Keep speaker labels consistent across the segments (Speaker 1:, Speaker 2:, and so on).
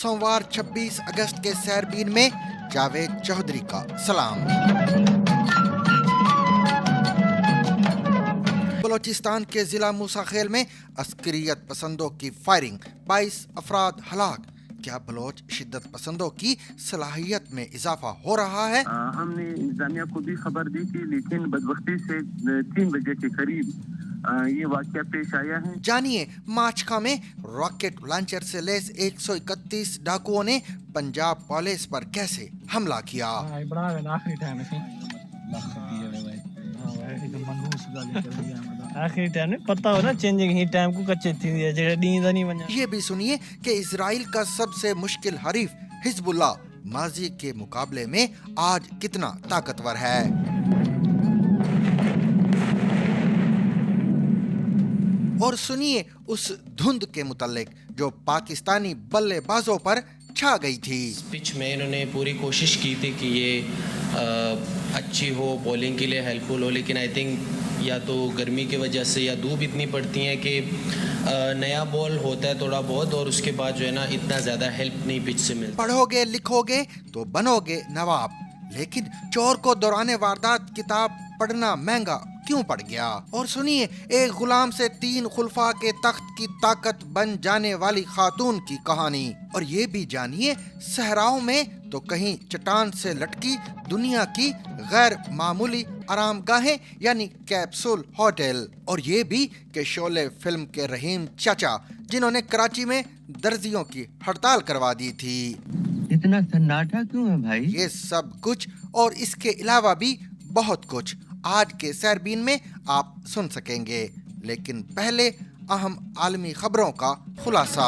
Speaker 1: सोमवार 26 अगस्त के सैरबीन में जावेद चौधरी का सलाम। बलोचिस्तान के जिला मूसा खेल में अस्करियत पसंदों की फायरिंग, 22 अफराद हलाक। क्या बलोच शिद्दत पसंदों की सलाहियत में इजाफा हो रहा है?
Speaker 2: हमने इंतजामिया को भी खबर दी थी, लेकिन बदबख्ती से 3 बजे के करीब ये वाकया पेश आया है।
Speaker 1: जानिए, माचखा में रॉकेट लॉन्चर से लैस 131 डाकुओं ने पंजाब पुलिस पर कैसे हमला किया।
Speaker 3: आखिरी टाइम में पता हो ना, चेंजिंग ही टाइम को कच्चे थी जगह नींद नहीं बना।
Speaker 1: ये भी सुनिए कि इजराइल का सबसे मुश्किल हरीफ हिजबुल्लाह माजी के मुकाबले में आज कितना ताकतवर है। और सुनिए उस धुंध के मुतल्लिक जो पाकिस्तानी बल्लेबाजों पर छा गई थी।
Speaker 4: पिच में इन्होंने पूरी कोशिश की थी कि ये अच्छी हो, बॉलिंग के लिए हेल्पफुल हो, लेकिन आई थिंक या तो गर्मी की वजह से या धूप इतनी पड़ती है कि नया बॉल होता है थोड़ा बहुत, और उसके बाद जो है ना इतना ज़्यादा हेल्प नहीं पिच से मिलती।
Speaker 1: पढ़ोगे लिखोगे तो बनोगे नवाब, लेकिन चोर को दौराने वारदात किताब पढ़ना महंगा क्यों पड़ गया। और सुनिए, एक गुलाम से 3 खुलफा के तख्त की ताकत बन जाने वाली खातून की कहानी। और ये भी जानिए, सहराओं में तो कहीं चट्टान से लटकी दुनिया की गैर मामूली आरामगाहें यानी कैप्सूल होटल। और ये भी कि शोले फिल्म के रहीम चाचा जिन्होंने कराची में दर्जियों की हड़ताल करवा दी थी।
Speaker 5: इतना सन्नाटा क्यों है भाई?
Speaker 1: ये सब कुछ और इसके अलावा भी बहुत कुछ आज के सैरबीन में आप सुन सकेंगे, लेकिन पहले अहम आलमी खबरों का खुलासा।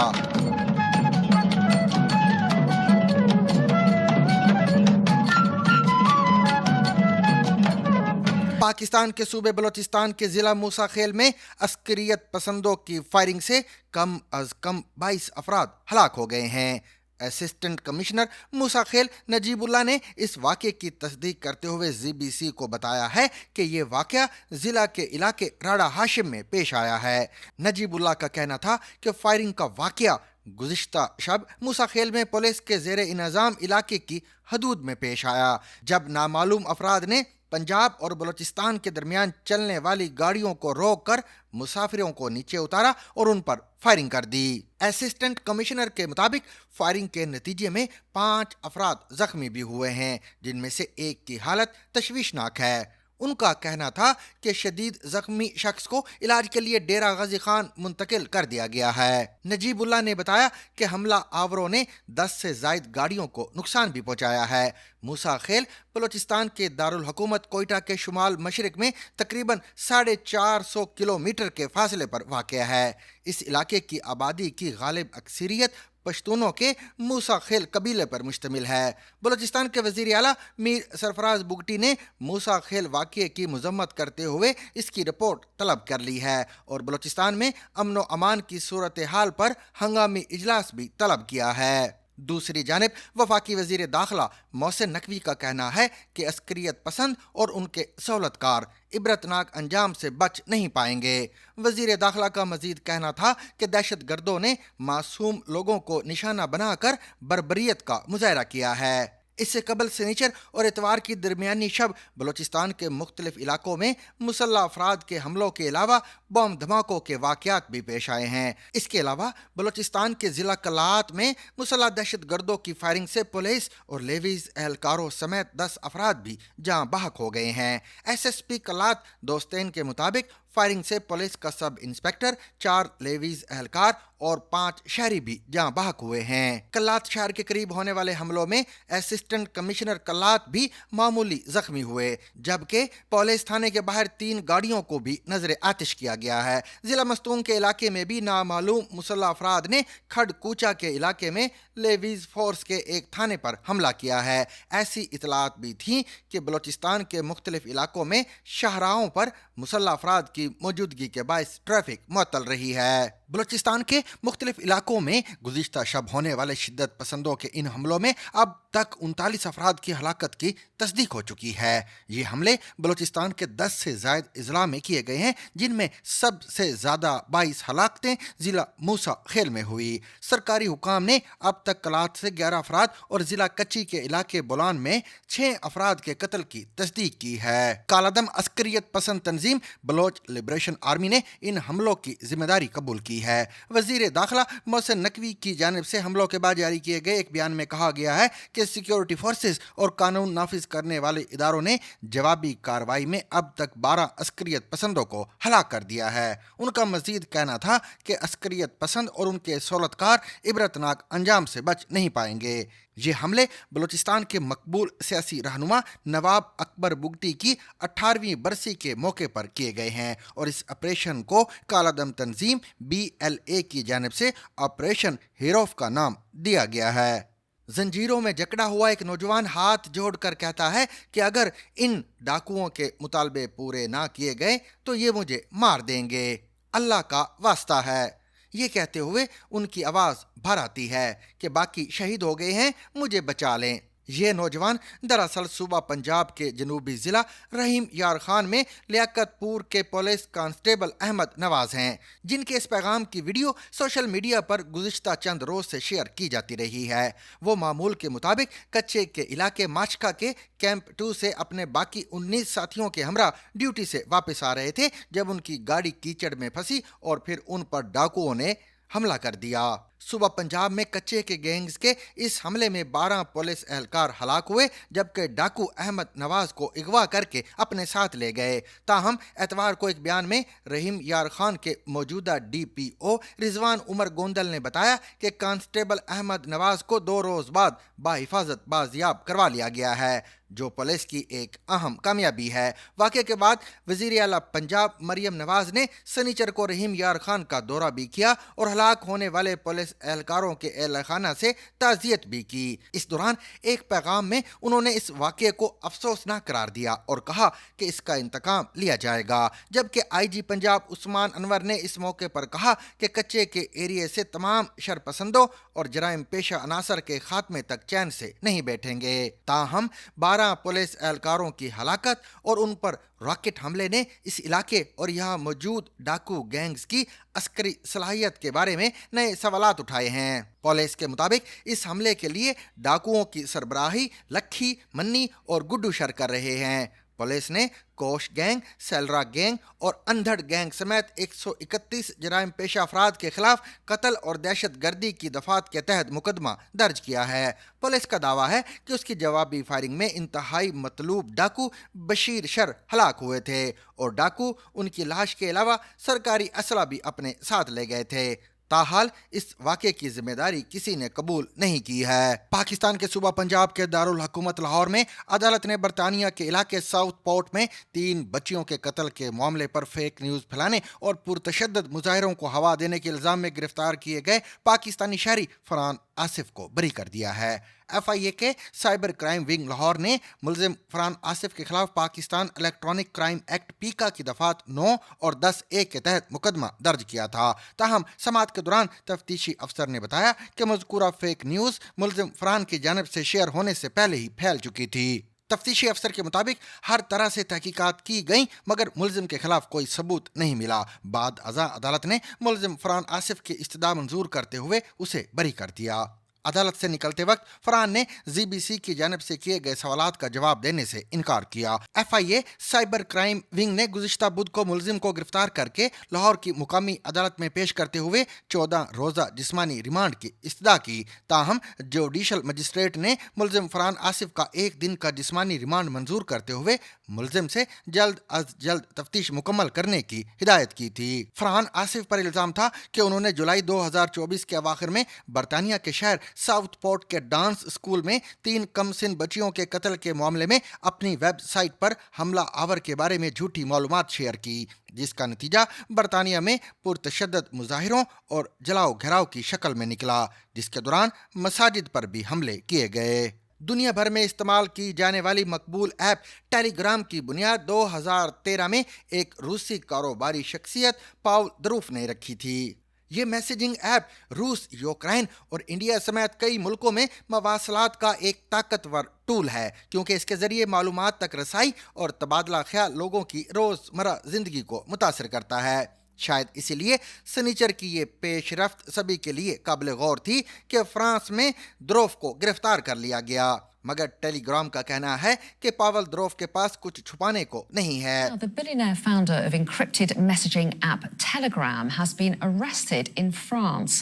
Speaker 1: पाकिस्तान के सूबे बलोचिस्तान के जिला मूसा खेल में अस्करियत पसंदों की फायरिंग से कम अज कम 22 अफराद हलाक हो गए हैं। असिस्टेंट कमिश्नर मूसा खेल नजीबुल्लाह ने इस वाक़े की तस्दीक करते हुए ZBC को बताया है कि ये वाक़या जिला के इलाके राड़ा हाशिम में पेश आया है। नजीबुल्लाह का कहना था कि फायरिंग का वाक़या गुज़िश्ता शब मूसा खेल में पुलिस के ज़ेरे इंतज़ाम इलाके की हदूद में पेश आया, जब नामालूम अफराद ने पंजाब और बलूचिस्तान के दरमियान चलने वाली गाड़ियों को रोककर मुसाफिरों को नीचे उतारा और उन पर फायरिंग कर दी। असिस्टेंट कमिश्नर के मुताबिक फायरिंग के नतीजे में 5 अफराद जख्मी भी हुए हैं, जिनमें से एक की हालत तशवीशनाक है। उनका कहना था कि शदीद जख्मी शख्स को इलाज के लिए डेरा गाजी खान मुंतकिल कर दिया गया है। नजीबुल्लाह ने बताया कि हमला आवरों ने 10 से जायद गाड़ियों को नुकसान भी पहुंचाया है। मूसा खेल बलोचिस्तान के दारुल हुकूमत कोयटा के शुमाल मशरिक में तकरीबन 450 किलोमीटर के फासले पर वाक़या है। इस इलाके की आबादी की गालिब अक्सरियत पश्तूनों के मूसा खेल कबीले पर मुश्तमिल है। बलूचिस्तान के वज़ीर आला मीर सरफराज बुगटी ने मूसा खेल वाक़ये की मज़म्मत करते हुए इसकी रिपोर्ट तलब कर ली है और बलूचिस्तान में अमन व अमान की सूरत हाल पर हंगामी इजलास भी तलब किया है। दूसरी जानिब वफाकी वज़ीर दाखिला मोहसिन नकवी का कहना है कि अस्करियत पसंद और उनके सहूलतकार इबरतनाक अंजाम से बच नहीं पाएंगे। वज़ीर दाखिला का मजीद कहना था कि दहशत गर्दों ने मासूम लोगों को निशाना बनाकर बर्बरियत का मुजाहरा किया है। इससे कबल सनीचर और इतवार की दरमियानी शब बलूचिस्तान के मुख्तलिफ इलाकों में मुसल्लह अफराद के हमलों के अलावा बम धमाकों के वाक़यात भी पेश आए हैं। इसके अलावा बलूचिस्तान के ज़िला कलात में मुसल्लह दहशत गर्दों की फायरिंग से पुलिस और लेवीज़ एहलकारों समेत 10 अफराद भी जाँ बहक हो गए हैं। SSP कलात दोस्तैन के मुताबिक फायरिंग से पुलिस का सब इंस्पेक्टर, 4 लेवीज एहलकार और 5 शहरी भी जाँ बहक हुए हैं। कल्लात शहर के करीब होने वाले हमलों में असिस्टेंट कमिश्नर कल्लात भी मामूली जख्मी हुए, जबकि पुलिस थाने के बाहर 3 गाड़ियों को भी नजर आतिश किया गया है। जिला मस्तूंग के इलाके में भी नामालूम मुसल्लह अफराद ने खड़कूचा के इलाके में लेवीज फोर्स के एक थाने पर हमला किया है। ऐसी इतलात भी थी कि बलूचिस्तान के मुख्तलिफ इलाकों में शाहराहों पर मुसल्लह अफराद की मौजूदगी के बायस ट्रैफिक मुअत्तल रही है। बलूचिस्तान के मुख्तलिफ इलाकों में गुज़िश्ता शब होने वाले शिद्दत पसंदों के इन हमलों में अब तक 39 अफराद की हलाकत की तस्दीक हो चुकी है। ये हमले बलूचिस्तान के 10 से ज़ायद अजला में किए गए हैं, जिनमें सबसे ज़्यादा 22 हलाकतें ज़िला मूसा खेल में हुई। सरकारी हुकाम ने अब तक कलात से 11 अफराद और जिला कच्ची के इलाके बोलान में 6 अफराद के कत्ल की तस्दीक की है। कालादम अस्करियत पसंद तंजीम बलोच लिबरेशन आर्मी ने इन हमलों की जिम्मेदारी कबूल की है। वजीर दाखिला मोहसिन नकवी की जानिब से हमलों के बाद जारी किए गए एक बयान में कहा गया है कि सिक्योरिटी फोर्सेस और कानून नाफिज करने वाले इदारों ने जवाबी कार्रवाई में अब तक 12 अस्करियत पसंदों को हलाक कर दिया है। उनका मजीद कहना था कि अस्करियत पसंद और उनके सहूलतकार इबरतनाक अंजाम से बच नहीं पाएंगे। ये हमले बलूचिस्तान के मकबूल सियासी रहनुमा नवाब अकबर बुगटी की 18वीं बरसी के मौके पर किए गए हैं और इस ऑपरेशन को कालादम तंजीम BLA की जानिब से ऑपरेशन हीरोफ का नाम दिया गया है। जंजीरों में जकड़ा हुआ एक नौजवान हाथ जोड़कर कहता है कि अगर इन डाकुओं के मुतालबे पूरे ना किए गए तो ये मुझे मार देंगे, अल्लाह का वास्ता है। ये कहते हुए उनकी आवाज़ भर आती है कि बाकी शहीद हो गए हैं, मुझे बचा लें। ये नौजवान दरअसल सूबा पंजाब के जनूबी ज़िला रहीम यार खान में लियाकतपुर के पुलिस कांस्टेबल अहमद नवाज हैं, जिनके इस पैगाम की वीडियो सोशल मीडिया पर गुज़िश्ता चंद रोज़ से शेयर की जाती रही है। वो मामूल के मुताबिक कच्चे के इलाके माचका के कैंप 2 से अपने बाकी 19 साथियों के हमरा ड्यूटी से वापस आ रहे थे जब उनकी गाड़ी कीचड़ में फंसी और फिर उन पर डाकुओं ने हमला कर दिया। सूबा पंजाब में कच्चे के गैंग्स के इस हमले में 12 पुलिस एहलकार हलाक हुए जबकि डाकू अहमद नवाज को अगवा करके अपने साथ ले गए। ताहम एतवार को एक बयान में रहीम यार खान के मौजूदा DPO रिजवान उमर गोंदल ने बताया कि कांस्टेबल अहमद नवाज को 2 रोज बाद बाहिफाजत बाजियाब करवा लिया गया है, जो पुलिस की एक अहम कामयाबी है। वाक़े के बाद वज़ीर आला पंजाब मरियम नवाज ने सनीचर को रहीम यार खान का दौरा भी किया और हलाक होने वाले पुलिस एहलकारों के एहलखाना से ताज़ियत भी की। इस दौरान एक पैगाम में उन्होंने इस वाक़े को अफसोसनाक करार दिया और कहा कि इसका इंतकाम लिया जाएगा, जबकि IG पंजाब उस्मान अनवर ने इस मौके पर कहा कि कच्चे के एरिए से तमाम शरपसंदों और जराइम पेशा अनासर के खात्मे तक चैन से नहीं बैठेंगे। ताहम 12 पुलिस एहलकारों की हलाकत और उन पर रॉकेट हमले ने इस इलाके और यहाँ मौजूद डाकू गैंग्स की अस्करी सलाहियत के बारे में नए सवालात उठाए हैं। पुलिस के मुताबिक इस हमले के लिए डाकुओं की सरबराही लखी, मन्नी और गुड्डू शर कर रहे हैं। पुलिस ने कोश गैंग, सेलरा गैंग और अंधड़ गैंग समेत 131 जराइम पेशा अफराद के खिलाफ कत्ल और दहशत गर्दी की दफात के तहत मुकदमा दर्ज किया है। पुलिस का दावा है कि उसकी जवाबी फायरिंग में इंतहाई मतलूब डाकू बशीर शर हलाक हुए थे और डाकू उनकी लाश के अलावा सरकारी असला भी अपने साथ ले गए थे। ताहाल इस वाक़े की जिम्मेदारी किसी ने कबूल नहीं की है। पाकिस्तान के सूबा पंजाब के दारुल हुकूमत लाहौर में अदालत ने बरतानिया के इलाके साउथ पोर्ट में 3 बच्चियों के कत्ल के मामले पर फेक न्यूज़ फैलाने और पुरतशद्दद मुजाहिरों को हवा देने के इल्ज़ाम में गिरफ्तार किए गए पाकिस्तानी शहरी फरहान आसिफ को बरी कर दिया है। FIA के साइबर क्राइम विंग लाहौर ने मुलजिम फरहान आसिफ के खिलाफ पाकिस्तान इलेक्ट्रॉनिक क्राइम एक्ट पीका की दफात 9 और 10A के तहत मुकदमा दर्ज किया था। ताहम समाअत के दौरान तफ्तीशी अफसर ने बताया कि मज़कूरा फेक न्यूज़ मुलजिम फरहान की जानिब से शेयर होने से पहले ही फैल चुकी थी। तफ्तीशी अफसर के मुताबिक हर तरह से तहकीकात की गई मगर मुलजिम के खिलाफ कोई सबूत नहीं मिला। बाद अज़ा अदालत ने मुलजिम फरहान आसिफ की इस्तदा मंजूर करते हुए उसे बरी कर दिया। अदालत से निकलते वक्त फरहान ने ZBC की जानिब से किए गए सवालात का जवाब देने से इनकार किया। FIA साइबर क्राइम विंग ने गुज़िश्ता बुध को मुलजिम को गिरफ्तार करके लाहौर की मुकामी अदालत में पेश करते हुए 14 रोज़ा जिस्मानी रिमांड की इस्तदा की। ताहम जुडिशल मजिस्ट्रेट ने मुलजिम फरहान आसिफ का 1 दिन का जिस्मानी रिमांड मंजूर करते हुए मुलजिम से जल्द अज जल्द तफ्तीश मुकम्मल करने की हिदायत की थी। फरहान आसिफ पर इल्ज़ाम था कि उन्होंने जुलाई 2024 के अवाखिर में बरतानिया के शहर साउथ पोर्ट के डांस स्कूल में 3 कमसिन बच्चियों के कत्ल के मामले में अपनी वेबसाइट पर हमला आवर के बारे में झूठी मालूमात शेयर की, जिसका नतीजा बरतानिया में पुरतशद्दद मुजाहिरों और जलाओ घेराव की शक्ल में निकला, जिसके दौरान मसाजिद पर भी हमले किए गए। दुनिया भर में इस्तेमाल की जाने वाली मकबूल ऐप टेलीग्राम की बुनियाद 2013 में एक रूसी कारोबारी शख्सियत पाउल दरूफ ने रखी थी। ये मैसेजिंग ऐप रूस, यूक्रेन और इंडिया समेत कई मुल्कों में मवासलात का एक ताकतवर टूल है, क्योंकि इसके ज़रिए मालूमात तक रसाई और तबादला ख्याल लोगों की रोज़मर्रा ज़िंदगी को मुतासर करता है। शायद इसीलिए सनीचर की ये पेशरफ्त सभी के लिए काबिल गौर थी कि फ्रांस में द्रोफ को गिरफ्तार कर लिया गया, मगर टेलीग्राम का कहना है कि पावेल द्रोफ के पास कुछ छुपाने को नहीं है।
Speaker 6: The billionaire founder of encrypted messaging app Telegram has been arrested in France.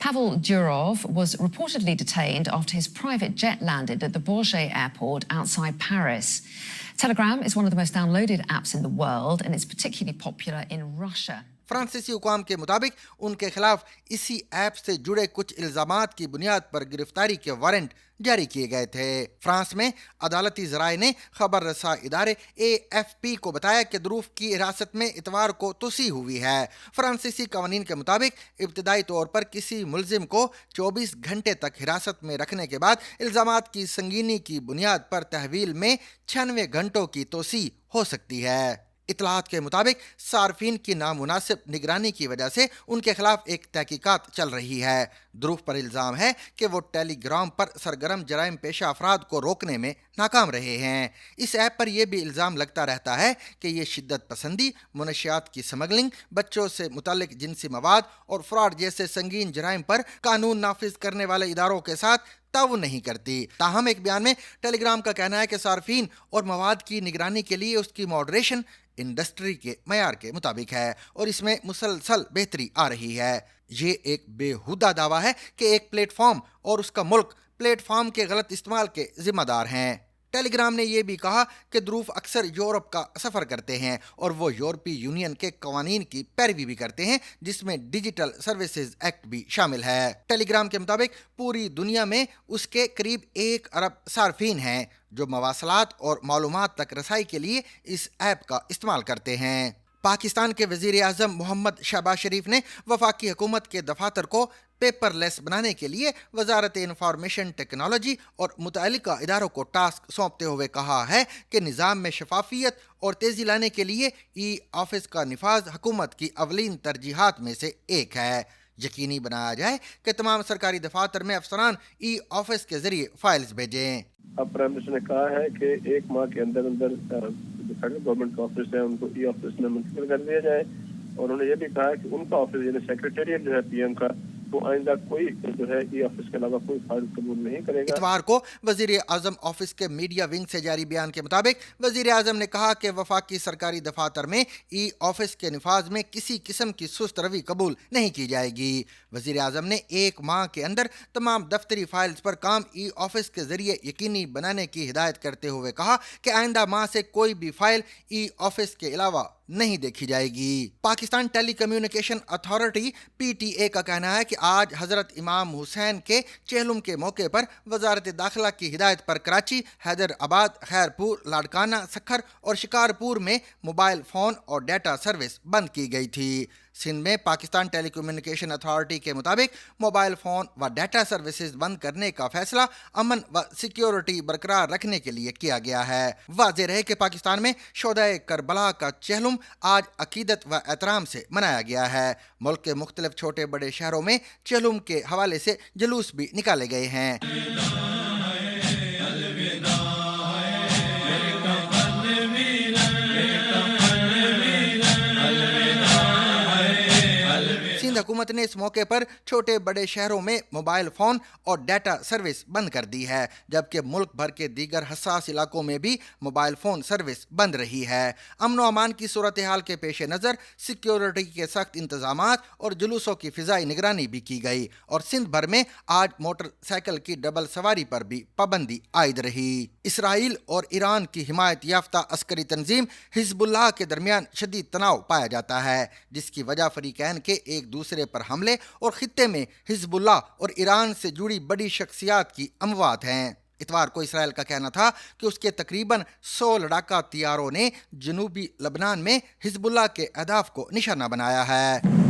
Speaker 6: Pavel Durov was reportedly detained after his private jet landed at the Bourget airport outside Paris. Telegram is one of the most downloaded apps in the world and it's particularly popular in Russia.
Speaker 1: फ्रांसीसी हुकाम के मुताबिक उनके खिलाफ इसी app से जुड़े कुछ इल्जामात की बुनियाद पर गिरफ्तारी के वारंट जारी किए गए थे। फ्रांस में अदालती ज़राए ने खबर रसा इदारे AFP को बताया कि द्रूफ की हिरासत में इतवार को तोसी हुई है। फ्रांसीसी कवानीन के मुताबिक इब्तदाई तौर पर किसी मुलजिम को 24 घंटे तक हिरासत में रखने के बाद इल्जामात की संगीनी की बुनियाद पर तहवील में 96 घंटों की तोसी हो सकती है। इतलात के मुताबिक सार्फिन की नामुनासिब निगरानी की वजह से उनके खिलाफ एक तहकीकात चल रही है। द्रूफ पर इल्ज़ाम है कि वो टेलीग्राम पर सरगर्म जराइम पेशा अफराद को रोकने में नाकाम रहे हैं। इस ऐप पर यह भी इल्ज़ाम लगता रहता है कि ये शिद्दत पसंदी, मुनशियात की स्मगलिंग, बच्चों से मुतालिक जिनसी मवाद और फ्रॉड जैसे संगीन जराइम पर कानून नाफिज करने वाले इदारों के साथ ताउन नहीं करती। ताहम एक बयान में टेलीग्राम का कहना है कि सार्फिन और मवाद की निगरानी के लिए उसकी मॉडरेशन इंडस्ट्री के मयार के मुताबिक है और इसमें मुसलसल बेहतरी आ रही है। ये एक बेहुदा दावा है कि एक प्लेटफॉर्म और उसका मुल्क प्लेटफॉर्म के गलत इस्तेमाल के जिम्मेदार हैं। टेलीग्राम ने यह भी कहा कि द्रूफ अक्सर यूरोप का सफ़र करते हैं और वो यूरोपीय यूनियन के कवानीन की पैरवी भी करते हैं, जिसमें डिजिटल सर्विसेज एक्ट भी शामिल है। टेलीग्राम के मुताबिक पूरी दुनिया में उसके करीब 1 अरब सार्फिन हैं जो मवासलात और मालूमात तक रसाई के लिए इस ऐप का इस्तेमाल करते हैं। पाकिस्तान के वज़ीर आज़म मोहम्मद शहबाज शरीफ ने वफाकी हुकूमत के दफातर को पेपरलेस बनाने के लिए वजारत इंफॉर्मेशन टेक्नोलॉजी और मुतअल्लिका इदारों को टास्क सौंपते हुए कहा है कि निज़ाम में शफाफियत और तेज़ी लाने के लिए ई ऑफिस का निफाज हुकूमत की अवलीन तरजीहात में से एक है। यकीनी बनाया जाए कि तमाम सरकारी दफातर में अफसरान ई ऑफिस के जरिए फाइल्स भेजें।
Speaker 7: अब प्राइम मिनिस्टर ने कहा है कि 1 माह के अंदर अंदर फेडरल गवर्नमेंट का ऑफिस है उनको ई ऑफिस में मुंतकिल कर दिया जाए और उन्होंने ये भी कहा कि उनका ऑफिस यानी सेक्रेटेरिएट जो है पीएम का वो आइंदा कोई जो है ई ऑफिस के अलावा कोई फाइल कबूल नहीं करेगा।
Speaker 1: इतवार को वजीर आजम ऑफिस के मीडिया विंग से जारी बयान के मुताबिक वजीर आजम ने कहा कि वफाकी सरकारी दफातर में ई ऑफिस के निफाज में किसी किस्म की सुस्त रवि कबूल नहीं की जाएगी। वजीर आजम ने 1 माह के अंदर तमाम दफ्तरी फाइल्स पर काम ई ऑफिस के जरिए यकीनी बनाने की हिदायत करते हुए कहा कि आइंदा माह से कोई भी फाइल ई ऑफिस के अलावा नहीं देखी जाएगी। Pakistan telecommunication authority PTA का कहना है कि आज हजरत इमाम हुसैन के चेहलुम के मौके पर वजारत दाखिला की हिदायत पर कराची, हैदराबाद, खैरपुर, लाड़काना, सखर और शिकारपुर में मोबाइल फ़ोन और डाटा सर्विस बंद की गई थी। सिंध में पाकिस्तान टेली कम्युनिकेशन अथॉरिटी के मुताबिक मोबाइल फ़ोन व डाटा सर्विसेज बंद करने का फैसला अमन व सिक्योरिटी बरकरार रखने के लिए किया गया है। वाज़ेह रहे कि पाकिस्तान में शोदाए करबला का चेहलुम आज अकीदत व एहतराम से मनाया गया है। मुल्क के मुख्तलिफ छोटे बड़े शहरों में चेहलुम के हवाले से जुलूस भी निकाले गए हैं। हुकूमत ने इस मौके पर छोटे बड़े शहरों में मोबाइल फ़ोन और डाटा सर्विस बंद कर दी है, जबकि मुल्क भर के दीगर हसास इलाकों में भी मोबाइल फ़ोन सर्विस बंद रही है। अमन व अमान की सूरत हाल के पेश नज़र सिक्योरिटी के सख्त इंतजामात और जुलूसों की फ़िज़ाई निगरानी भी की गई और सिंध भर में आज मोटरसाइकिल की डबल सवारी पर भी पाबंदी आयद रही। इसराइल और ईरान की हिमायत याफ्ता अस्करी तंजीम हिजबुल्लाह के दरमियान शदीद तनाव पाया जाता है, जिसकी वजह फरीकैन के एक दूसरे पर हमले और खित्ते में हिजबुल्लाह और ईरान से जुड़ी बड़ी शख्सियात की अमवात हैं। इतवार को इसराइल का कहना था कि उसके तकरीबन 100 लड़ाका तियारों ने जनूबी लबनान में हिजबुल्लाह के अहदाफ को निशाना बनाया है।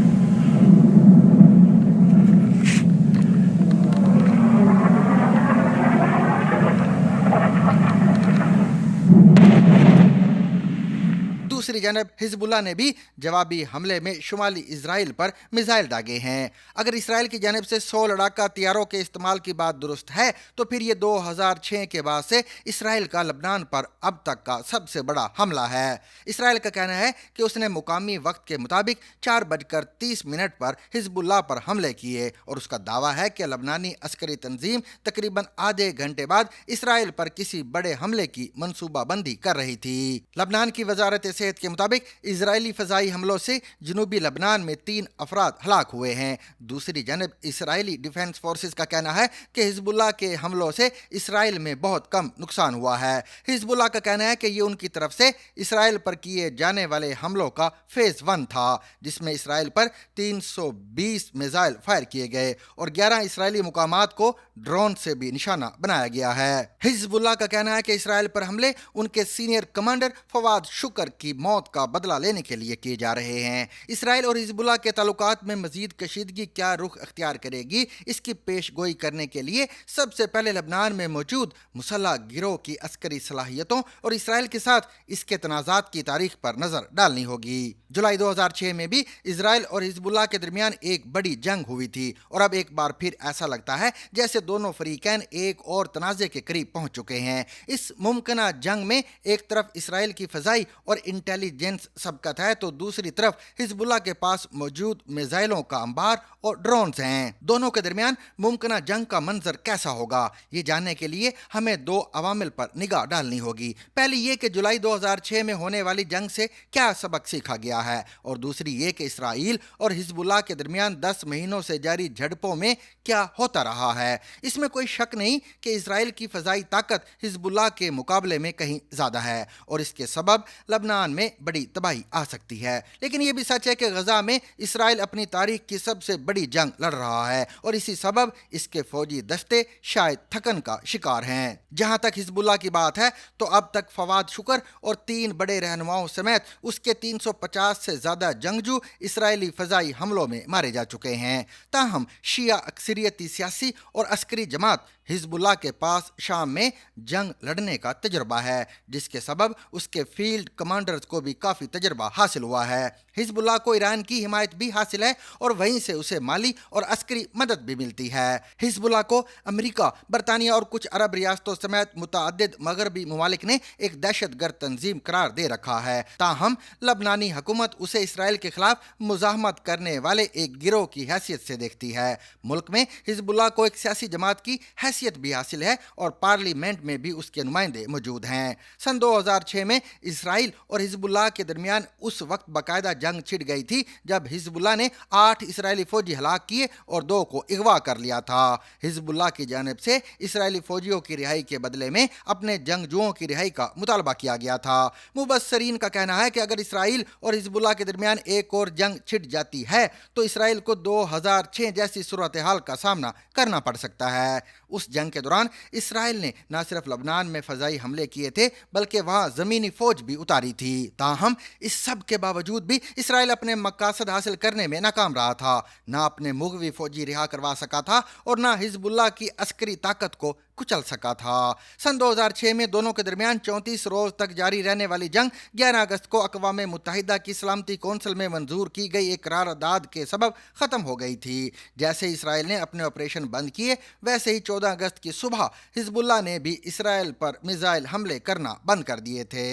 Speaker 1: दूसरी जानब हिजबुल्लाह ने भी जवाबी हमले में शुमाली इजराइल पर मिसाइल दागे हैं। अगर इसराइल की जानब से 100 लड़ाका तैयारों के इस्तेमाल की बात दुरुस्त है तो फिर ये 2006 के बाद से इसराइल का लबनान पर अब तक का सबसे बड़ा हमला है। इसराइल का कहना है कि उसने मुकामी वक्त के मुताबिक 4:30 पर हिजबुल्लाह पर हमले किए और उसका दावा है कि लबनानी अस्करी तंजीम तकरीबन आधे घंटे बाद इसराइल पर किसी बड़े हमले की मंसूबाबंदी कर रही थी। लबनान की वजारत सेहत के मुताबिक इजरायली फजाई हमलों से जनूबी लबनान में 3 अफराद हलाक हुए हैं। दूसरी जानब इसराइली डिफेंस फोर्सेस का कहना है कि हिजबुल्लाह के हमलों से इसराइल में बहुत कम नुकसान हुआ है। हिजबुल्लाह का कहना है कि ये उनकी तरफ से इसराइल पर किए जाने वाले हमलों का फेज 1 था, जिसमें इसराइल पर 320 मिसाइल फायर किए गए और 11 इसराइली मुकामात को ड्रोन से भी निशाना बनाया गया है। हिजबुल्लाह का कहना है कि इसराइल पर हमले उनके सीनियर कमांडर फवाद शुक्र की मौत का बदला लेने के लिए किए जा रहे हैं। इसराइल और हिजबुल्लाह के ताल्लुकात में मजीद कशीदगी क्या रुख अख्तियार करेगी, इसकी पेश गोई करने के लिए सबसे पहले लबनान में मौजूद मुसल्लह गिरोह की अस्करी सलाहियतों और इसराइल के साथ इसके तनाज़ात की तारीख पर नजर डालनी होगी। जुलाई 2006 में भी इसराइल और हिजबुल्लाह के दरमियान एक बड़ी जंग हुई थी और अब एक बार फिर ऐसा लगता है जैसे दोनों फरीकैन एक और तनाज़े के करीब पहुंच चुके हैं। इस मुमकिना जंग में एक तरफ इसराइल की फजाई और इंटेलिजेंस सबकत है तो दूसरी तरफ हिजबुल्लाह के पास मौजूद मिसाइलों का अंबार और ड्रोन्स हैं। दोनों के दरमियान मुमकिना जंग का मंजर कैसा होगा, ये जानने के लिए हमें 2 अवामिल पर निगाह डालनी होगी। पहली ये कि जुलाई 2006 में होने वाली जंग से क्या सबक सीखा गया है और दूसरी ये कि इसराइल और हिजबुल्लाह के दरमियान 10 महीनों से जारी झड़पों में क्या होता रहा है। इसमें कोई शक नहीं कि इसराइल की फजाई ताकत हिजबुल्लाह के मुकाबले में कहीं ज़्यादा है और इसके सबब लबनान में बड़ी तबाही आ सकती है। लेकिन यह भी सच है कि गजा में इसराइल अपनी तारीख की सबसे बड़ी जंग लड़ रहा है और इसी सबब इसके फौजी दस्ते शायद थकन का शिकार हैं। जहां तक हिजबुल्लाह की बात है तो अब तक फवाद शुक्र और 3 बड़े रहनुमाओं समेत उसके 350 से ज़्यादा जंगजू इसराइली फजाई हमलों में मारे जा चुके हैं। ताहम शिया अक्सरियती सियासी और अस्करी जमात हिजबुल्लाह के पास शाम में जंग लड़ने का तजुर्बा है, जिसके सबब उसके फील्ड कमांडर्स को भी काफ़ी तजुर्बा हासिल हुआ है। हिजबुल्लाह को ईरान की हिमायत भी हासिल है और वहीं से उसे माली और अस्करी मदद भी मिलती है। हिजबुल्लाह को अमेरिका, बरतानिया और कुछ अरब रियासतों समेत मुतअद्दिद मगरबी ममालिक ने एक दहशतगर्द तंजीम करार दे रखा है। ताहम लबनानी हुकूमत उसे इसराइल के खिलाफ मुजाहमत करने वाले एक गिरोह की हैसियत से देखती है। मुल्क में हिजबुल्लाह को एक सियासी जमात की हैसियत भी हासिल है और पार्लियामेंट में भी उसके नुमाइंदे मौजूद हैं। सन 2006 में इसराइल और हिजबुल्लाह के दरमियान उस वक्त बाकायदा जंग छिड़ गई थी जब हिजबुल्लाह ने 8 इसराइली फौजी हलाक किए और 2 को अगवा कर लिया था। हिजबुल्लाह की जानिब से इसराइली फौजियों की रिहाई के बदले में अपने जंगजुओं की रिहाई का मुतालबा किया गया था। मुबस्सरीन का कहना है कि अगर इसराइल और हिजबुल्लाह के दरमियान एक और जंग छिड़ जाती है तो इसराइल को 2006 जैसी सूरत हाल का सामना करना पड़ सकता है। उस जंग के दौरान इसराइल ने न सिर्फ लबनान में फजाई हमले किए थे बल्कि वहां जमीनी फौज भी उतारी थी। ताहम इस सब के बावजूद भी इसराइल अपने मकासद हासिल करने में नाकाम रहा था। ना अपने मुगवी फौजी रिहा करवा सका था और ना हिजबुल्लाह की अस्करी ताकत को कुचल सका था। सन 2006 में दोनों के दरमियान 34 रोज तक जारी रहने वाली जंग 11 अगस्त को अक़वाम मुत्तहिदा की सलामती कौंसिल में मंजूर की गई एक करारदाद के सबब खत्म हो गई थी। जैसे इसराइल ने अपने ऑपरेशन बंद किए वैसे ही 14 अगस्त की सुबह हिजबुल्लाह ने भी इसराइल पर मिसाइल हमले करना बंद कर दिए थे।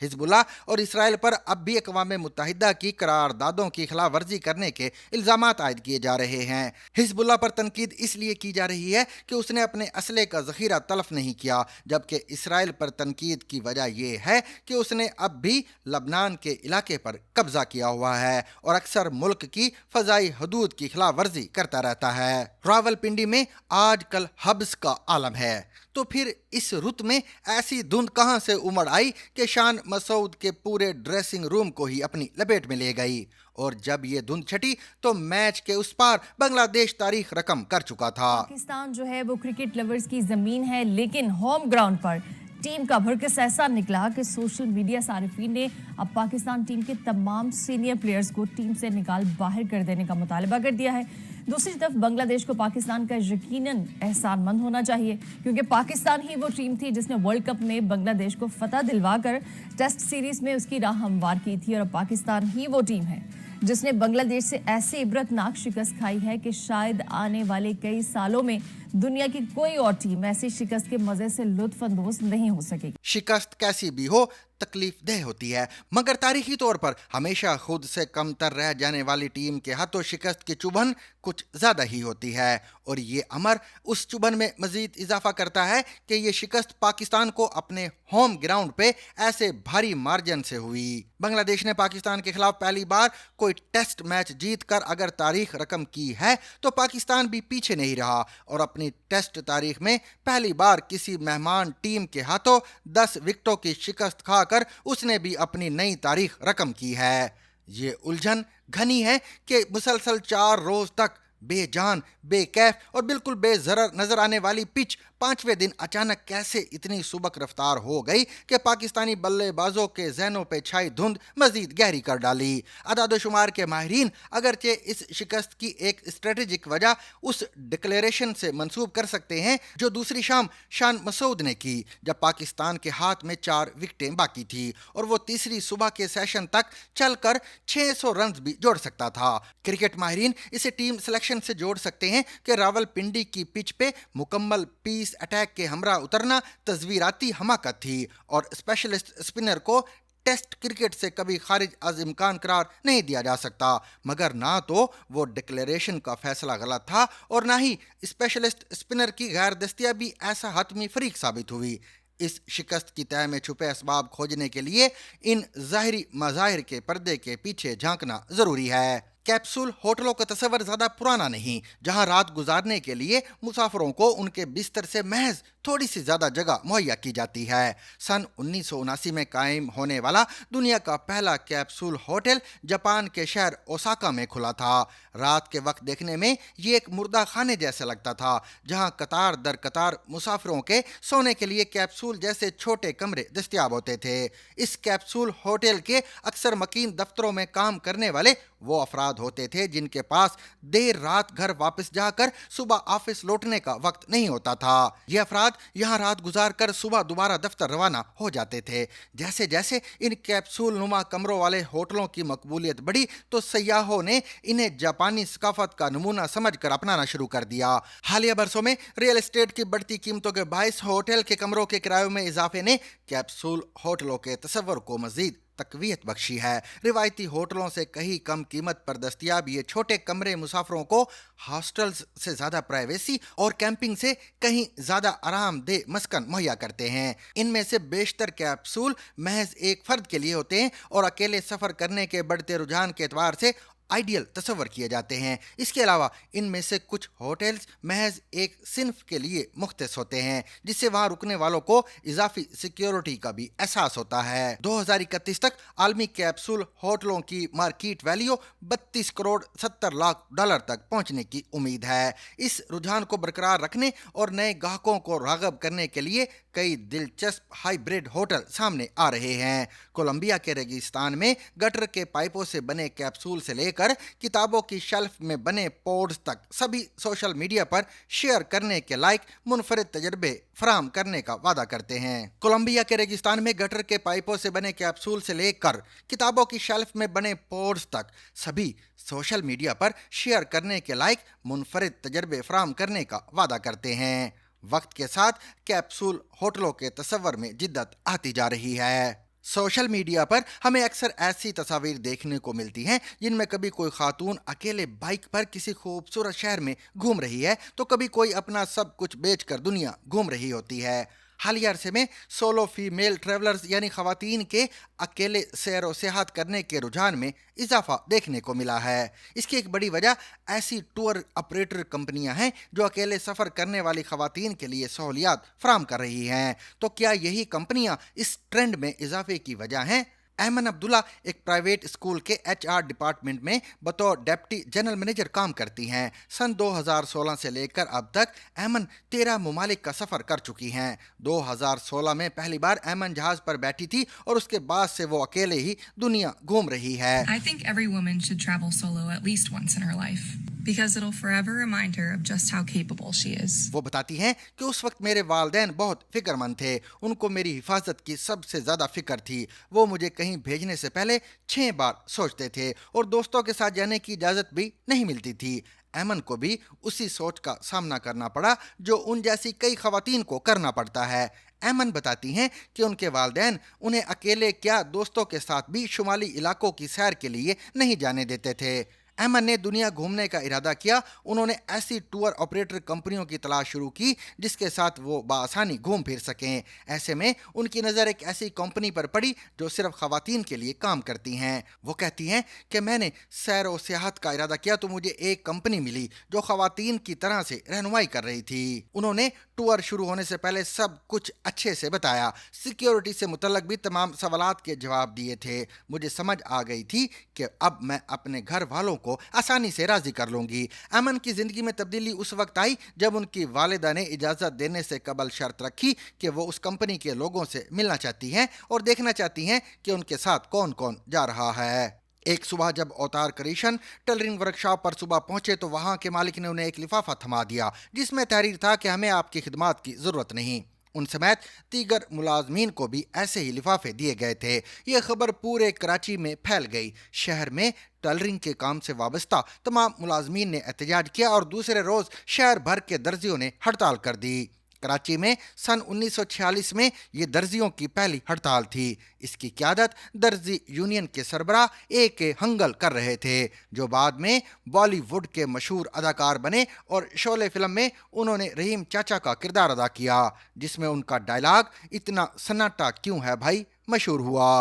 Speaker 1: हिजबुल्लाह और इसराइल पर अब भी अक़वाम मुत्तहिदा की करारदादों की खिलाफ वर्जी करने के इल्ज़ामात आयद किए जा रहे हैं। हिजबुल्लाह पर तनकीद इसलिए की जा रही है कि उसने अपने असले का ज़ख़ीरा तलफ़ नहीं किया, जबकि इसराइल पर तनकीद की वजह यह है कि उसने अब भी लबनान के इलाके पर कब्ज़ा किया हुआ है और अक्सर मुल्क की फ़ज़ाई हदूद की खिलाफ वर्जी करता रहता है। रावलपिंडी में आजकल हब्स का आलम है, तो फिर इस रुत में ऐसी धुंध कहां से उमड़ आई कि शान मसूद के पूरे ड्रेसिंग रूम को ही अपनी लपेट में ले गई। और जब ये धुंध छटी तो मैच के उस पार बांग्लादेश तारीख रकम कर चुका था।
Speaker 8: पाकिस्तान जो है वो क्रिकेट लवर्स की जमीन है, लेकिन होम ग्राउंड पर टीम का भड़कस ऐसा निकला कि सोशल मीडिया सारिफीन ने अब पाकिस्तान टीम के तमाम सीनियर प्लेयर्स को टीम से निकाल बाहर कर देने का मुतालबा कर दिया है। दूसरी तरफ बांग्लादेश को पाकिस्तान का यकीनन एहसानमंद होना चाहिए, क्योंकि पाकिस्तान ही वो टीम थी जिसने वर्ल्ड कप में बांग्लादेश को फतह दिलवाकर टेस्ट सीरीज में उसकी राह हमवार की थी, और पाकिस्तान ही वो टीम है जिसने बांग्लादेश से ऐसी इबरतनाक शिकस्त खाई है कि शायद आने वाले कई सालों में दुनिया की कोई और टीम ऐसी शिकस्त के मजे से लुत्फ अंदोज नहीं हो सकेगी।
Speaker 1: शिकस्त कैसी भी हो तकलीफ देह होती है, मगर तारीखी तौर पर हमेशा खुद से कमतर रह जाने वाली टीम के हाथों शिकस्त की चुभन कुछ ज्यादा ही होती है, और ये अमर उस चुभन में मजीद इजाफा करता है कि ये शिकस्त पाकिस्तान को अपने होम ग्राउंड पे ऐसे भारी मार्जिन से हुई। बांग्लादेश ने पाकिस्तान के खिलाफ पहली बार कोई टेस्ट मैच जीत कर अगर तारीख रकम की है तो पाकिस्तान भी पीछे नहीं रहा, और अपनी टेस्ट तारीख में पहली बार किसी मेहमान टीम के हाथों 10 विकेटों की शिकस्त खाकर उसने भी अपनी नई तारीख रकम की है। ये उलझन घनी है कि मुसलसल 4 रोज तक बेजान, बेकैफ और बिल्कुल बेजरर नजर आने वाली पिच 5वें दिन अचानक कैसे इतनी सुबक रफ्तार हो गई कि पाकिस्तानी बल्लेबाजों के ज़हनों पे छाई धुंध मजीद गहरी कर डाली। अदाद-ओ-शुमार के माहिरीन अगरचे इस शिकस्त की एक स्ट्रेटेजिक वजह उस डिक्लेरेशन से मंसूब कर सकते हैं जो दूसरी शाम शान मसूद ने की, जब पाकिस्तान के हाथ में 4 विकेटें बाकी थी और वो तीसरी सुबह के सेशन तक चलकर 600 रन भी जोड़ सकता था। क्रिकेट माहिरीन इसे टीम सिलेक्शन से जोड़ सकते हैं कि रावलपिंडी की पिच पे मुकम्मल पीस अटैक के हमरा उतरना तस्वीराती हमाकत थी, और स्पेशलिस्ट स्पिनर को टेस्ट क्रिकेट से कभी खारिज अज इम्कान करार नहीं दिया जा सकता। मगर ना तो वो डिक्लेरेशन का फैसला गलत था और ना ही स्पेशलिस्ट स्पिनर की गैर दस्तियाबी ऐसा हतमी फरीक साबित हुई। इस शिकस्त की तह में छुपे असबाब खोजने के लिए इन ज़ाहिरी मज़ाहिर के पर्दे के पीछे झांकना ज़रूरी है। कैप्सूल होटलों का तस्वर ज़्यादा पुराना नहीं, जहां रात गुजारने के लिए मुसाफिरों को उनके बिस्तर से महज थोड़ी सी ज़्यादा जगह मुहैया की जाती है। सन 1979 में कायम होने वाला दुनिया का पहला कैप्सूल होटल जापान के शहर ओसाका में खुला था। रात के वक्त देखने में ये एक मुर्दा खाने जैसा लगता था, जहां कतार दर कतार मुसाफिरों के सोने के लिए कैप्सूल जैसे छोटे कमरे दस्तयाब होते थे। इस कैप्सूल होटल के अक्सर मकीन दफ्तरों में काम करने वाले वो अफराद होते थे जिनके पास देर रात घर वापस जाकर सुबह ऑफिस लौटने का वक्त नहीं होता था। ये अफराद यहाँ रात गुजार कर सुबह दोबारा दफ्तर रवाना हो जाते थे। जैसे जैसे इन कैप्सूल नुमा कमरों वाले होटलों की मकबूलियत बढ़ी तो सयाहों ने इन्हें जापानी सकाफत का नमूना समझकर अपनाना शुरू कर दिया। हालिया बरसों में रियल एस्टेट की बढ़ती कीमतों के बायस होटल के कमरों के किरायों में इजाफे ने कैप्सूल होटलों के तस्वर को मजीद तकवीयत बख्शी है। रिवायती होटलों से कहीं कम कीमत पर दस्तयाब ये छोटे कमरे मुसाफिरों को हॉस्टल्स से ज़्यादा प्राइवेसी और कैंपिंग से कहीं ज़्यादा आरामदेह मस्कन मुहैया करते हैं। इनमें से बेशतर कैप्सूल महज एक फ़र्द के लिए होते हैं और अकेले सफ़र करने के बढ़ते रुझान के एतबार से आइडियल तस्वर किए जाते हैं। इसके अलावा इनमें से कुछ होटल्स महज एक सिन्फ के लिए मुख्तस होते हैं, जिससे वहां रुकने वालों को इजाफी सिक्योरिटी का भी एहसास होता है। 2031 तक आलमी कैप्सूल होटलों की market value 32 crore 70 lakh dollar तक पहुंचने की उम्मीद है। इस रुझान को बरकरार रखने और नए ग्राहकों को राग़ब करने के लिए कई दिलचस्प हाइब्रिड होटल सामने आ रहे हैं। कोलंबिया के रेगिस्तान में गटर के पाइपों से बने कैप्सूल से लेकर किताबों की शेल्फ में बने पोड्स तक सभी सोशल मीडिया पर शेयर करने के लायक मुनफरिद तजर्बे फराहम करने का वादा करते हैं। कोलंबिया के रेगिस्तान में गटर के पाइपों से बने कैप्सूल से लेकर किताबों की शेल्फ में बने पोड्स तक सभी सोशल मीडिया पर शेयर करने के लायक मुनफरिद तजर्बे फराहम करने का वादा करते हैं। वक्त के साथ कैप्सूल होटलों के तस्वर में जिद्दत आती जा रही है। सोशल मीडिया पर हमें अक्सर ऐसी तस्वीर देखने को मिलती हैं जिनमें कभी कोई खातून अकेले बाइक पर किसी खूबसूरत शहर में घूम रही है तो कभी कोई अपना सब कुछ बेचकर दुनिया घूम रही होती है। हालिया अरसे में सोलो फीमेल ट्रैवलर्स यानी खवातीन के अकेले सैर व सियाहत करने के रुझान में इजाफा देखने को मिला है। इसकी एक बड़ी वजह ऐसी टूर ऑपरेटर कंपनियां हैं जो अकेले सफ़र करने वाली खवातीन के लिए सहूलियात फराहम कर रही हैं। तो क्या यही कंपनियां इस ट्रेंड में इजाफे की वजह हैं? अहमन अब्दुल्ला एक प्राइवेट स्कूल के HR डिपार्टमेंट में बतौर डिप्टी जनरल मैनेजर काम करती हैं। सन 2016 से लेकर अब तक अहमन 13 ममालिक का सफ़र कर चुकी हैं। 2016 में पहली बार अहमन जहाज़ पर बैठी थी और उसके बाद से वो अकेले ही दुनिया घूम रही है।
Speaker 9: I think every woman should travel solo at least once in her life. because it'll forever remind her of just how capable she is.
Speaker 1: वो बताती हैं कि उस वक्त मेरे वालिदैन बहुत फिक्रमंद थे, उनको मेरी हिफाजत की सबसे ज़्यादा फिक्र थी। वो मुझे कहीं भेजने से पहले 6 बार सोचते थे और दोस्तों के साथ जाने की इजाज़त भी नहीं मिलती थी। ऐमन को भी उसी सोच का सामना करना पड़ा जो उन जैसी कई ख़वातीन को करना पड़ता है। ऐमन बताती हैं कि उनके वालिदैन उन्हें अकेले क्या दोस्तों के साथ भी शुमाली इलाकों की सैर के लिए नहीं जाने देते थे। ऐमन ने दुनिया घूमने का इरादा किया। उन्होंने ऐसी टूर ऑपरेटर कंपनियों की तलाश शुरू की जिसके साथ वो बाआसानी घूम फिर सकें। ऐसे में उनकी नज़र एक ऐसी कंपनी पर पड़ी जो सिर्फ ख़वातीन के लिए काम करती हैं। वो कहती हैं कि मैंने सैर व सियाहत का इरादा किया तो मुझे एक कंपनी मिली जो ख़वातीन की तरह से रहनुमाई कर रही थी। उन्होंने टूर शुरू होने से पहले सब कुछ अच्छे से बताया, सिक्योरिटी से मुतल्लक भी तमाम सवालात के जवाब दिए थे। मुझे समझ आ गई थी कि अब मैं अपने घर वालों को आसानी से राजी कर लूंगी। अमन की जिंदगी में तब्दीली उस वक्त आई जब उनकी वालिदा ने इजाजत देने से कबल शर्त रखी कि वो उस कंपनी के लोगों से मिलना चाहती हैं और देखना चाहती हैं कि उनके साथ कौन कौन जा रहा है। एक सुबह जब अवतार करीशन टेलरिंग वर्कशॉप पर सुबह पहुंचे तो वहां के मालिक ने उन्हें एक लिफाफा थमा दिया जिसमें तहरीर था कि हमें आपकी खिदमत की जरूरत नहीं। उन समेत दीगर मुलाजमीन को भी ऐसे ही लिफाफे दिए गए थे। ये खबर पूरे कराची में फैल गई। शहर में टेलरिंग के काम से वाबस्ता तमाम मुलाजमीन ने एहतजाज किया और दूसरे रोज शहर भर के दर्जियों ने हड़ताल कर दी। कराची में सन 1946 में ये दर्जियों की पहली हड़ताल थी। इसकी क़यादत दर्जी यूनियन के सरबराह A.K. हंगल कर रहे थे जो बाद में बॉलीवुड के मशहूर अदाकार बने और शोले फिल्म में उन्होंने रहीम चाचा का किरदार अदा किया जिसमें उनका डायलॉग इतना सन्नाटा क्यों है भाई मशहूर हुआ।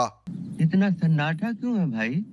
Speaker 5: इतना सन्नाटा क्यों है भाई?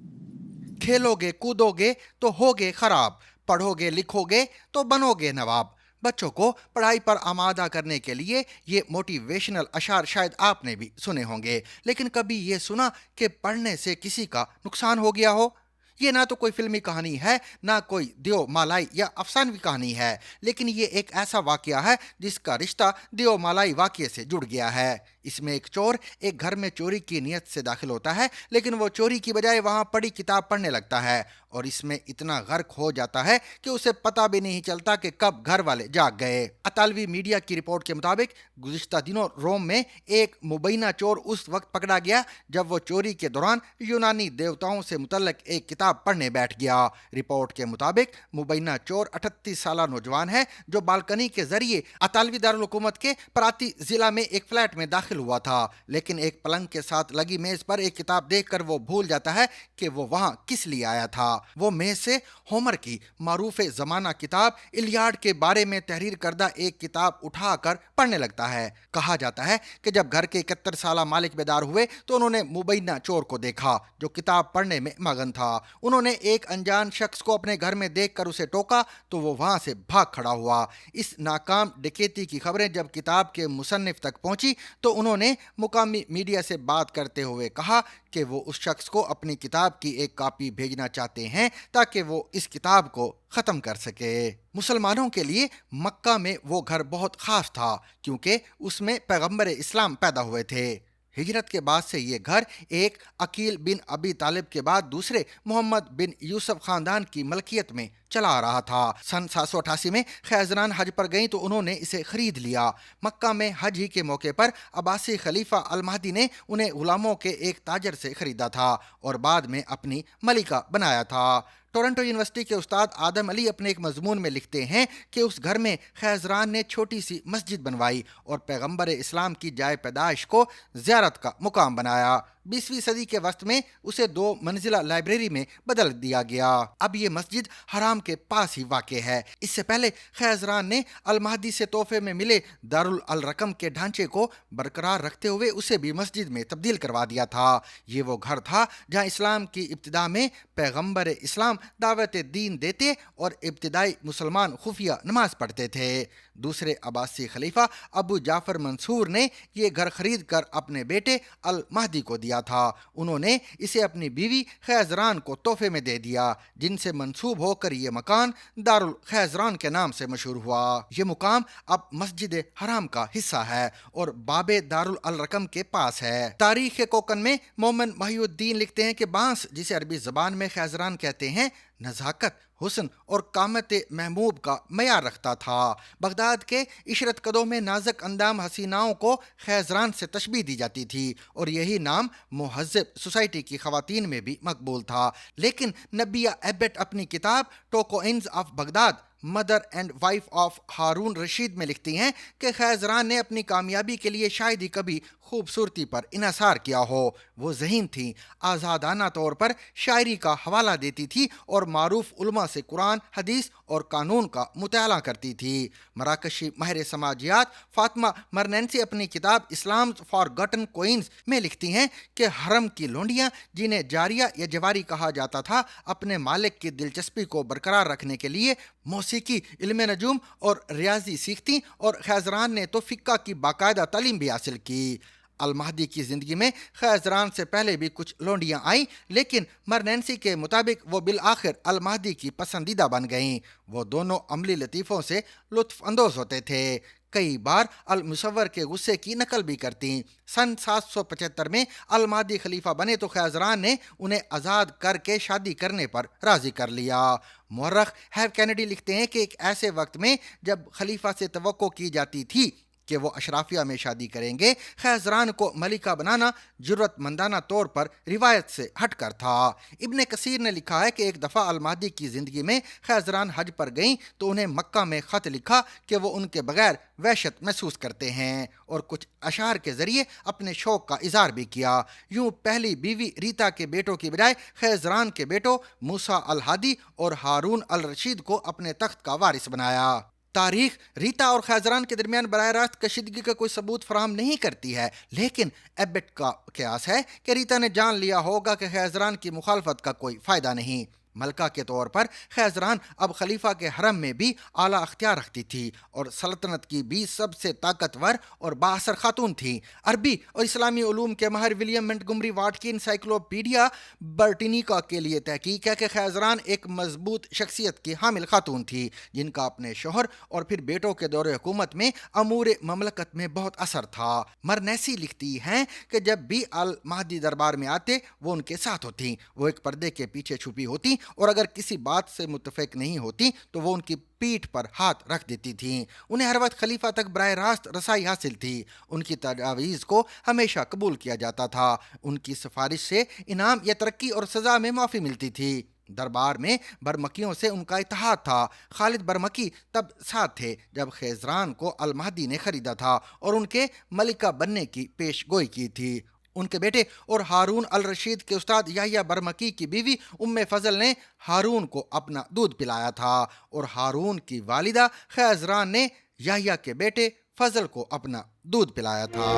Speaker 1: खेलोगे कूदोगे तो होगे खराब, पढ़ोगे लिखोगे तो बनोगे नवाब। बच्चों को पढ़ाई पर आमादा करने के लिए ये मोटिवेशनल अशार शायद आपने भी सुने होंगे, लेकिन कभी ये सुना कि पढ़ने से किसी का नुकसान हो गया हो? ये ना तो कोई फिल्मी कहानी है ना कोई देव मालाई या अफसानवी कहानी है, लेकिन ये एक ऐसा वाकया है जिसका रिश्ता देव मालाई वाकये से जुड़ गया है। इसमें एक चोर एक घर में चोरी की नीयत से दाखिल होता है, लेकिन वो चोरी की बजाय वहां पड़ी किताब पढ़ने लगता है और इसमें इतना गर्क हो जाता है कि उसे पता भी नहीं चलता कि कब घर वाले जाग गए। अतालवी मीडिया की रिपोर्ट के मुताबिक गुज़िश्ता दिनों रोम में एक मुबैना चोर उस वक्त पकड़ा गया जब वो चोरी के दौरान यूनानी देवताओं से मुतल्लक एक किताब पढ़ने बैठ गया। रिपोर्ट के मुताबिक मुबैना चोर 38 साल नौजवान है जो बालकनी के जरिए अतालवी दारुल हुकूमत के पराती जिला में एक फ्लैट में दाखिल हुआ था, लेकिन एक पलंग के साथ लगी मेज पर एक किताब देखकर वो भूल जाता है कि वो वहां किस लिए आया था। वो मेज से होमर की मारूफ जमाना किताब इलियाड के बारे में तहरीर करदा एक किताब उठाकर पढ़ने लगता है। कहा जाता है कि जब घर के 71 साल मालिक बेदार हुए तो उन्होंने मुबैना चोर को देखा जो किताब पढ़ने में मगन था। उन्होंने एक अनजान शख्स को अपने घर में देखकर उसे टोका तो वो वहां से भाग खड़ा हुआ। इस नाकाम डकैती की खबरें जब किताब के मुसन्निफ तक पहुंची तो उन्होंने मुकामी मीडिया से बात करते हुए कहा कि वो उस शख्स को अपनी किताब की एक कॉपी भेजना चाहते हैं ताकि वो इस किताब को ख़त्म कर सके। मुसलमानों के लिए मक्का में वो घर बहुत ख़ास था क्योंकि उसमें पैगंबर इस्लाम पैदा हुए थे। हिजरत के बाद से ये घर एक अकील बिन अबी तालिब के बाद दूसरे मोहम्मद बिन यूसुफ खानदान की मलकियत में चला आ रहा था। सन 788 में खैजरान हज पर गईं तो उन्होंने इसे खरीद लिया। मक्का में हज ही के मौके पर अब्बासी खलीफा अल महदी ने उन्हें गुलामों के एक ताजर से खरीदा था और बाद में अपनी मलिका बनाया था। टोरंटो यूनिवर्सिटी के उस्ताद आदम अली अपने एक मजमून में लिखते हैं कि उस घर में खैजरान ने छोटी सी मस्जिद बनवाई और पैगंबर इस्लाम की जाए पैदाइश को ज़ियारत का मुकाम बनाया। 20वीं सदी के वक्त में उसे 2 मंजिला लाइब्रेरी में बदल दिया गया। अब ये मस्जिद हराम के पास ही वाक़ है। इससे पहले खैजरान ने अल महदी से तोहफे में मिले दारुल अल रकम के ढांचे को बरकरार रखते हुए उसे भी मस्जिद में तब्दील करवा दिया था। ये वो घर था जहाँ इस्लाम की इब्तिदा में पैगंबर इस्लाम दावत दीन देते और इब्तिदाई मुसलमान खुफिया नमाज पढ़ते थे। दूसरे अब्बासी खलीफा अबू जाफर मंसूर ने ये घर खरीद कर अपने बेटे अल महदी को दिया था। उन्होंने इसे अपनी बीवी खैजरान को तोहफे में दे दिया जिनसे मंसूब होकर ये मकान दारुल खैजरान के नाम से मशहूर हुआ। ये मुकाम अब मस्जिद हराम का हिस्सा है और बाबे दारुल अल रकम के पास है। तारीख कोकन में मोमिन महिउद्दीन लिखते हैं कि बांस जिसे अरबी ज़बान में खैजरान कहते हैं नज़ाकत, हुस्न और कामत महबूब का मयार रखता था। बगदाद के इशरत कदों में नाजक अंदाम हसीनाओं को खैजरान से तशबीह दी जाती थी और यही नाम मुहज़्ज़ब सोसाइटी की ख़वातीन में भी मकबूल था। लेकिन नबिया एबेट अपनी किताब two queens of Baghdad, mother and wife of Harun Rashid में लिखती हैं कि खैजरान ने अपनी कामयाबी के लिए शायद ही कभी खूबसूरती पर इन्हिसार किया हो। वो ज़हीन थी, आज़ादाना तौर पर शायरी का हवाला देती थी और मारूफ उलमा से कुरान, हदीस और कानून का मुताला करती थी। मराकशी माहिर समाजियात फातिमा मरनेंसी अपनी किताब इस्लाम फॉरगॉटन क्वींस में लिखती हैं कि हरम की लोंडियाँ, जिन्हें जारिया या जवारी कहा जाता था, अपने मालिक की दिलचस्पी को बरकरार रखने के लिए मौसीकी, इल्म नजूम और रियाजी सीखती और खैजरान ने तो फ़िक्का की बाकायदा तालीम भी हासिल की। अल-महदी की ज़िंदगी में खैजरान से पहले भी कुछ लोंडियाँ आईं, लेकिन मरनेंसी के मुताबिक वो बिल आखिर अल-महदी की पसंदीदा बन गईं। वो दोनों अमली लतीफ़ों से लुत्फ़ अंदोज़ होते थे, कई बार अल-मुसव्वर के गुस्से की नकल भी करती। सन 775 में अल-महदी खलीफा बने तो खैजरान ने उन्हें आज़ाद करके शादी करने पर राज़ी कर लिया। मुअर्रिख़ हैव कैनेडी लिखते हैं कि एक ऐसे वक्त में जब खलीफा से तवक्को की जाती थी कि वो अशराफिया में शादी करेंगे, खैजरान को मलिका बनाना जुर्रतमंदाना तौर पर रिवायत से हट कर था। इब्न कसीर ने लिखा है कि एक दफ़ा अल-महदी की ज़िंदगी में खैजरान हज पर गईं तो उन्हें मक्का में ख़त लिखा कि वो उनके बगैर वहशत महसूस करते हैं और कुछ अशार के ज़रिए अपने शौक़ का इज़हार भी किया। यूँ पहली बीवी रीता के बेटों की बजाय खैजरान के बेटों मूसा अल-हादी और हारून अल-रशीद को अपने तख्त का वारिस बनाया। तारीख रीता और खैजरान के दरमियान बराह रास्त कशीदगी का कोई सबूत फराहम नहीं करती है, लेकिन एबेट का क़यास है कि रीता ने जान लिया होगा कि खैजरान की मुखालफत का कोई फ़ायदा नहीं। मलका के तौर पर खैजरान अब खलीफा के हरम में भी आला अख्तियार रखती थी और सल्तनत की भी सबसे ताकतवर और बाअसर खातून थी। अरबी और इस्लामी उलूम के माहिर विलियम मोंटगोमरी वाट की इंसाइक्लोपीडिया ब्रिटानिका के लिए तहकीक है कि खैजरान एक मजबूत शख्सियत की हामिल खातून थी, जिनका अपने शोहर और फिर बेटों के दौरे हुकूमत में अमूर ममलकत में बहुत असर था। मरनेसी लिखती हैं कि जब भी अल-महदी दरबार में आते वो उनके साथ होती। वो एक पर्दे के पीछे छुपी होती और अगर किसी बात से मुत्तफिक नहीं होती तो वो उनकी पीठ पर हाथ रख देती थीं। उन्हें हर वक्त खलीफा तक बराह रास्त रसाई हासिल थी। उनकी तजावीज़ को हमेशा कबूल किया जाता था। उनकी सिफारिश से इनाम या तरक्की और सज़ा में माफ़ी मिलती थी। दरबार में बरमकियों से उनका इत्तेहाद था। खालिद बरमकी तब साथ थे जब खैजरान को अल-महदी ने ख़रीदा था और उनके मलिका बनने की पेशगोई की थी। उनके बेटे और हारून अल रशीद के उस्ताद याहिया बरमकी की बीवी उम्मे फजल ने हारून को अपना दूध पिलाया था और हारून की वालिदा खैजरान ने याहिया के बेटे फजल को अपना दूध पिलाया था।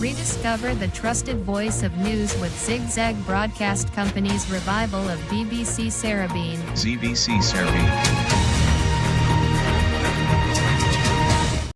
Speaker 10: Rediscover the trusted voice of news with Zigzag Broadcast Company's revival of BBC Sarabeen.
Speaker 11: ZBC Sarabeen.